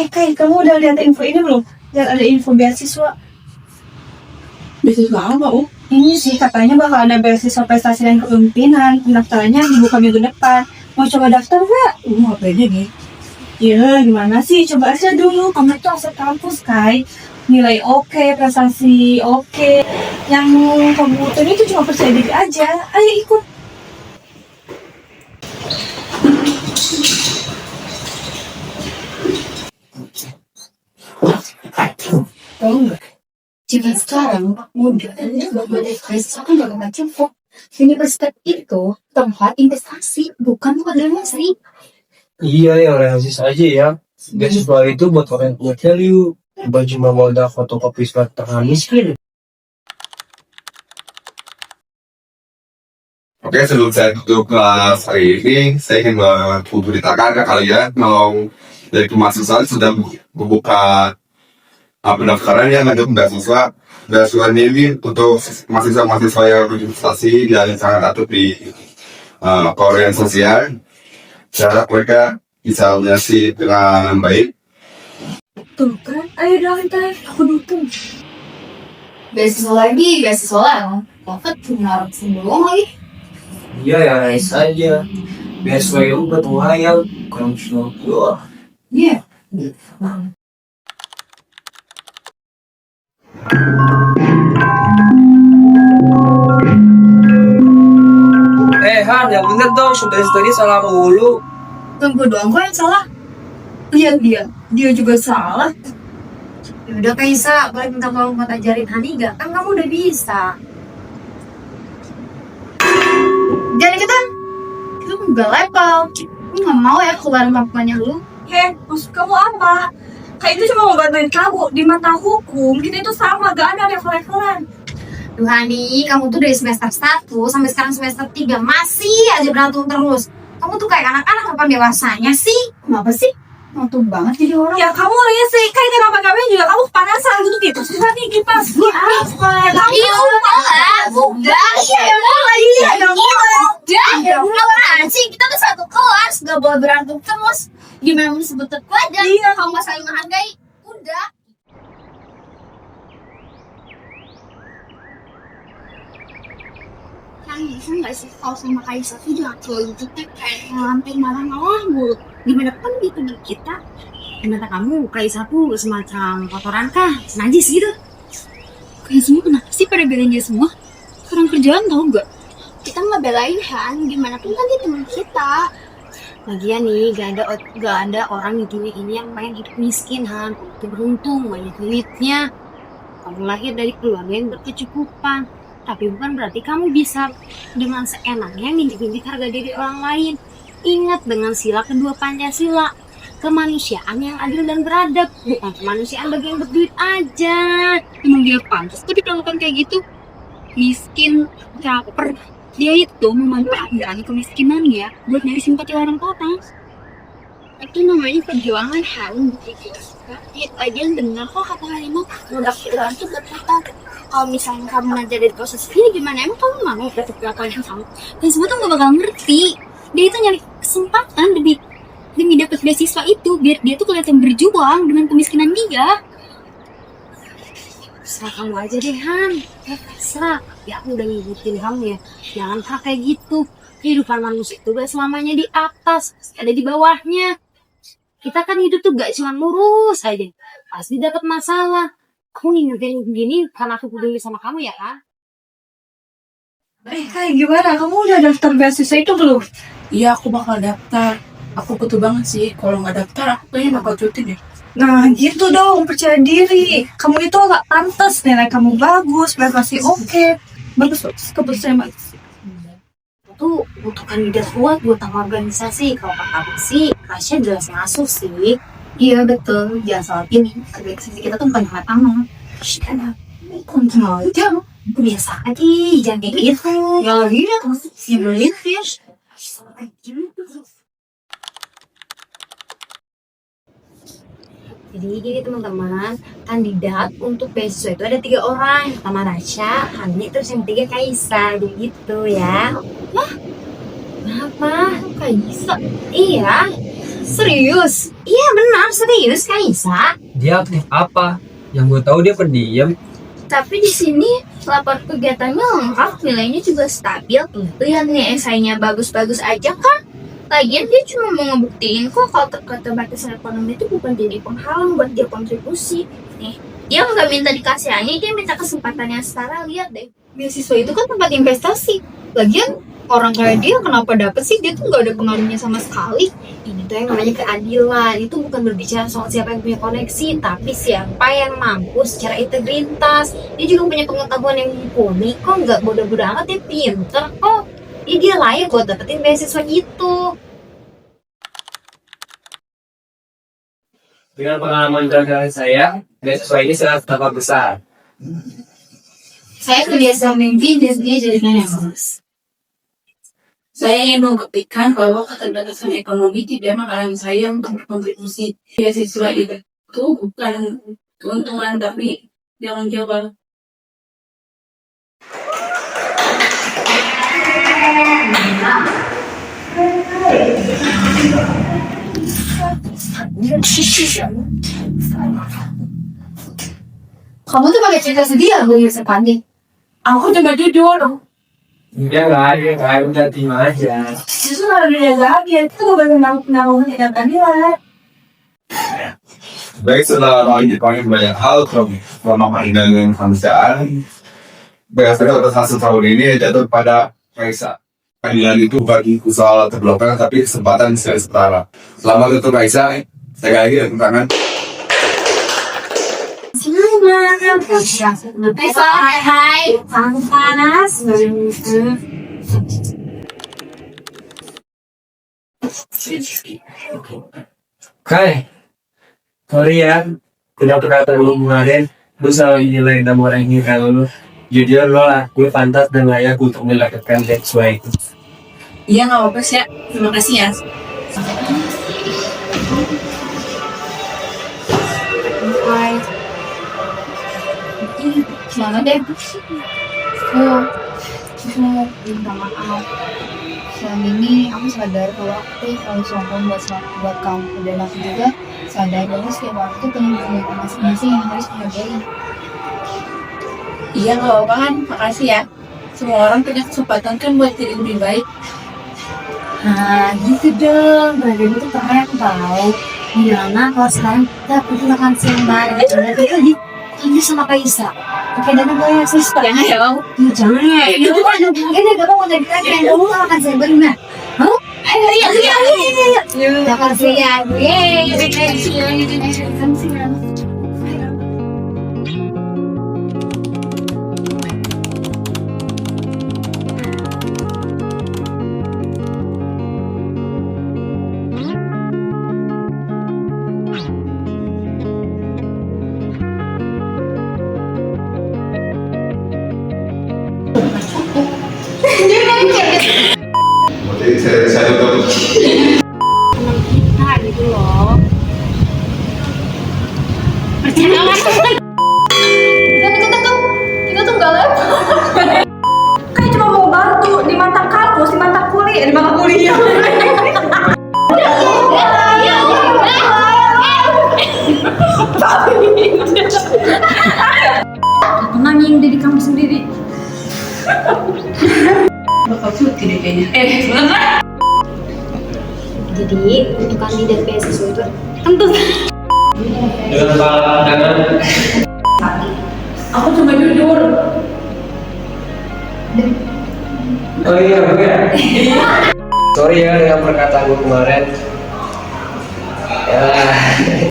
Kai, kamu udah lihat info ini belum? Lihat ada info beasiswa. Beasiswa apa, Ini sih katanya bakal ada beasiswa prestasi dan kepemimpinan. Pendaftarannya dibuka minggu depan. Mau coba daftar nggak? Apa aja nih? Ya, gimana sih? Coba aja dulu. Kamu itu aset kampus, Kai. Nilai oke, prestasi oke. Yang kamu butuhin itu cuma percaya diri aja. Ayo ikut. Tahu nggak? Jika sekarang muda berbagai beasiswa kan juga macam kok. Universitas itu tempat investasi, bukan organisasi. Iya ya, realistis aja ya. Beasiswa itu buat orang yang punya value, bukan cuma modal fotokopi surat tangan miskin. Oke, sebelum saya tutup kelas hari ini, saya ingin memberitakan ke kalian kalau dari kemahasiswaan sudah membuka pendaftaran yang ada beasiswa. Beasiswa ini untuk mahasiswa-mahasiswa yang berinvestasi dan sangat aktif di Korea sosial. Cara mereka bisa lunasi dengan baik. Tuh kan, ayo daftar. Aku dukung. Beasiswa lagi, beasiswa lah. Dapat punya sebelum lagi. Iya ya, realistis aja. Beasiswa itu buat wayang, kurang doang. Iya. Han, yang bener dong, sudah tadi salah mulu. Tunggu doang, kok yang salah? Lihat dia juga salah. Ya udah Kaisa, boleh minta tolong buat ajarin Hani gak? Kan kamu udah bisa. Jangan ikutan. Itu nggak level. Aku nggak mau ya keluar mampuannya lu. Maksud kamu apa? Kayak itu cuma mau bantuin kamu. Di mata hukum, kita itu sama, gak ada level-levelan. Duh Hani, kamu tuh dari semester 1 sampai sekarang semester 3 masih aja berantem terus. Kamu tuh kayak anak-anak kapan dewasanya sih? Kenapa sih? Nonton banget jadi orang. Ya kamu sih, kayak kenapa-kenapa juga kamu kepanasan gitu. Susah nih kipas. Iya, udah. Udah sih, kita tuh satu kelas, gak boleh berantem terus. Gimana mau disebut pelajar? Iya. Kalau nggak saling menghargai, udah. Kan bisa nggak sih kalau sama Kaisa tuh jangan terlalu jutek kayak ngelantai marah-marah mulu. Gimana pun gitu di kita. Gimana kamu, Kaisa tuh semacam kotoran kah? Najis gitu. Kayak semua kenapa sih pada belain dia semua? Kurang kerjaan tau gak? Kita nggak belain Han, gimana pun kan dia teman kita. Lagian nih, gak ada orang di dunia ini yang pengen hidup miskin, Han. Itu beruntung, banyak duitnya. Kamu lahir dari keluarga yang berkecukupan. Tapi bukan berarti kamu bisa dengan seenaknya ngintip-ngintip harga diri orang lain. Ingat dengan sila kedua Pancasila. Kemanusiaan yang adil dan beradab. Bukan kemanusiaan bagi yang berduit aja. Emang dia pantas tuh diperlakukan kayak gitu. Miskin, caper. Dia itu memanfaatkan kemiskinannya buat nyari simpati orang kota. Itu namanya perjuangan Han. Lihat aja dengar kok kata Halimah. Udah perjuangan tuh buat kita. Kalau misalnya kamu nanti ada di posisi ini gimana? Emang kamu mau dapat perlakuan yang sama? Dan semua tuh gak bakal ngerti. Dia itu nyari kesempatan demi dapat beasiswa itu biar dia tuh kelihatan berjuang dengan kemiskinan dia. Serah kamu aja deh, Han. Serah. Ya aku udah ngingetin kamu ya. Jangan kayak gitu. Kehidupan manusia itu gak selamanya di atas, ada di bawahnya. Kita kan hidup tuh gak cuma lurus aja. Pasti dapat masalah. Aku ngingetin gini karena aku peduli sama kamu ya kan? Kai, gimana? Kamu udah daftar beasiswa itu belum? Iya, aku bakal daftar. Aku butuh banget sih. Kalau nggak daftar, aku kayaknya bakal cuti deh. Nah gitu dong, percaya diri. Kamu itu agak pantas, nilai kamu bagus, prestasi oke. Bagus, kepercayaan bagus. Itu butuh kandidat kuat buat nama organisasi. Kalau kata sih, Rasya jelas masuk sih. Iya betul, jangan salah ini. Organisasi kita tuh bukan tempat aman. Kontrol aja. Biasa aja, jangan kayak gitu. Ya lihat, si brilliant fish. Jadi gini teman-teman, kandidat untuk beasiswa itu ada 3 orang. Pertama Rasya, Hani, terus yang ketiga Kaisa, begitu ya. Hah? Kenapa? Kaisa. Iya, Serius? Iya benar, serius Kak Isa. Dia aktif apa? Yang gue tahu dia pendiam. Tapi di sini lapor kegiatannya lengkap, nilainya juga stabil. Lihat nih esainya bagus-bagus aja kan. Lagian dia cuma mau ngebuktiin kok kalau keterbatasan ekonomi itu bukan jadi penghalang buat dia kontribusi. Nih, dia nggak minta dikasihani, dia minta kesempatan yang setara. Lihat deh. Beasiswa itu kan tempat investasi. Lagian orang kayak dia kenapa dapet sih? Dia tuh gak ada pengaruhnya sama sekali. Ini tuh yang namanya keadilan. Itu bukan berbicara soal siapa yang punya koneksi, tapi siapa yang mampu secara integritas. Dia juga punya pengetahuan yang mumpuni. Kok nggak bodoh-bodoh amat, dia pinter kok. Dia layak buat dapetin beasiswa itu. Dengan pengalaman gagal saya, beasiswa ini sangat tambah besar. Saya kebiasaan mimpi dan dia jadikan yang bagus. Saya ingin membuktikan bahwa keterbatasan ekonomi tidak menghalangi saya untuk berkontribusi. Beasiswa itu bukan keuntungan tapi tanggung jawab. Kamu tuh pakai cerita sedih ya, Bu Yusuf Pandi? Aku cuma jujur. Dia nggak ada, udah tim aja. Justru kalau dia lagi, itu gue baru nanggung tindakan keadilan. Baik, setelah banyak banyak hal selama dengan kemanusiaan, berdasarkan atas hasil tahun ini jatuh pada Raisa. Keadilan itu bagiku soal terblokir, tapi kesempatan secara setara. Selamat untuk Raisa, saya lagi dan tangan. Hai. Panas. Kai, sorry ya, tidak berkata lu kemarin, lu selalu nilai nama orang ini kalau lu jujur lo lah, gue pantas dan layak untuk melakukan beasiswa itu. Iya nggak apa-apa sih ya. Terima kasih ya. Hai. Gimana deh? Aku mau minta maaf. Selama ini aku sadar kalau aku selalu sombong buat kamu, dan aku juga sadar bahwa setiap orang tuh punya kegiatan masing-masing yang harus dihargai. Iya nggak apa-apa kan. Makasih ya. Semua orang punya kesempatan kan buat jadi lebih baik. Nah, gitu dong. Berarti itu keren tau. Gimana kalau sekarang kita pergi makan siang bareng? Lagi ini sama Kaisa. Oke, dan gue yang sih Jangan ya, Bang. jangan ya. Itu kan ini gak mau jadi lagi. Kamu mau makan siang bareng nah? Mau? Ayo. Makan siang. Yeay. Makan siang. Jadi saya tutup. Nah, gitu loh. Percaya Kita tuh gak level. Kan cuma mau bantu di mata kampus, di mata kuliah, di mata kuliah. tenang yang udah di kampus sendiri. Bakal cuti deh kayaknya. Jadi untuk kandidat beasiswa itu tentu Dengan pandangan, Aku cuma jujur. oh iya, oke. Sorry ya dengan perkataan gue kemarin. Ya,